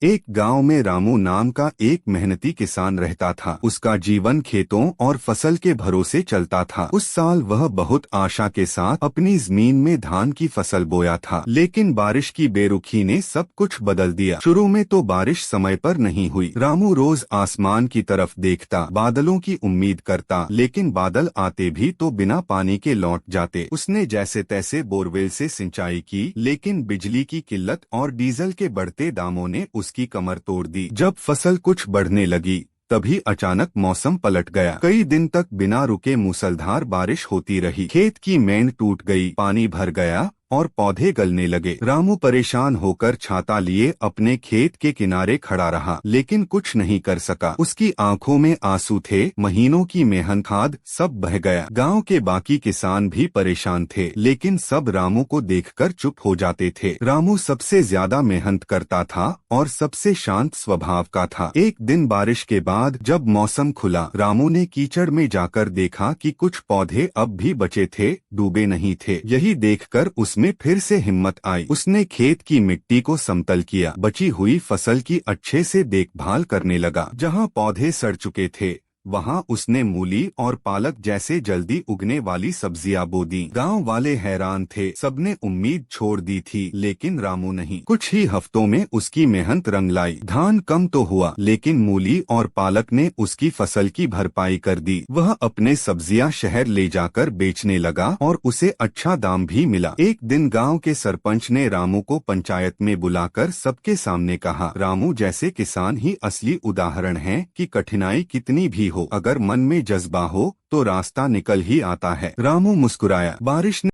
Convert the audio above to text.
एक गांव में रामू नाम का एक मेहनती किसान रहता था। उसका जीवन खेतों और फसल के भरोसे चलता था। उस साल वह बहुत आशा के साथ अपनी जमीन में धान की फसल बोया था, लेकिन बारिश की बेरुखी ने सब कुछ बदल दिया। शुरू में तो बारिश समय पर नहीं हुई। रामू रोज आसमान की तरफ देखता, बादलों की उम्मीद करता, लेकिन बादल आते भी तो बिना पानी के लौट जाते। उसने जैसे तैसे बोरवेल से सिंचाई की, लेकिन बिजली की किल्लत और डीजल के बढ़ते दामों ने उसकी कमर तोड़ दी। जब फसल कुछ बढ़ने लगी, तभी अचानक मौसम पलट गया। कई दिन तक बिना रुके मूसलाधार बारिश होती रही। खेत की मेंड टूट गई, पानी भर गया और पौधे गलने लगे। रामू परेशान होकर छाता लिए अपने खेत के किनारे खड़ा रहा, लेकिन कुछ नहीं कर सका। उसकी आंखों में आंसू थे, महीनों की मेहनत खाद सब बह गया। गांव के बाकी किसान भी परेशान थे, लेकिन सब रामू को देखकर चुप हो जाते थे। रामू सबसे ज्यादा मेहनत करता था और सबसे शांत स्वभाव का था। एक दिन बारिश के बाद जब मौसम खुला, रामू ने कीचड़ में जाकर देखा कि कुछ पौधे अब भी बचे थे, डूबे नहीं थे। यही देखकर में फिर से हिम्मत आई। उसने खेत की मिट्टी को समतल किया, बची हुई फसल की अच्छे से देखभाल करने लगा। जहां पौधे सड़ चुके थे, वहां उसने मूली और पालक जैसे जल्दी उगने वाली सब्जियां बो दी। गांव वाले हैरान थे, सबने उम्मीद छोड़ दी थी, लेकिन रामू नहीं। कुछ ही हफ्तों में उसकी मेहनत रंग लाई। धान कम तो हुआ, लेकिन मूली और पालक ने उसकी फसल की भरपाई कर दी। वह अपने सब्जियां शहर ले जाकर बेचने लगा और उसे अच्छा दाम भी मिला। एक दिन गाँव के सरपंच ने रामू को पंचायत में बुलाकर सबके सामने कहा, रामू जैसे किसान ही असली उदाहरण है कि कठिनाई कितनी भी हो, अगर मन में जज्बा हो तो रास्ता निकल ही आता है। रामू मुस्कुराया। बारिश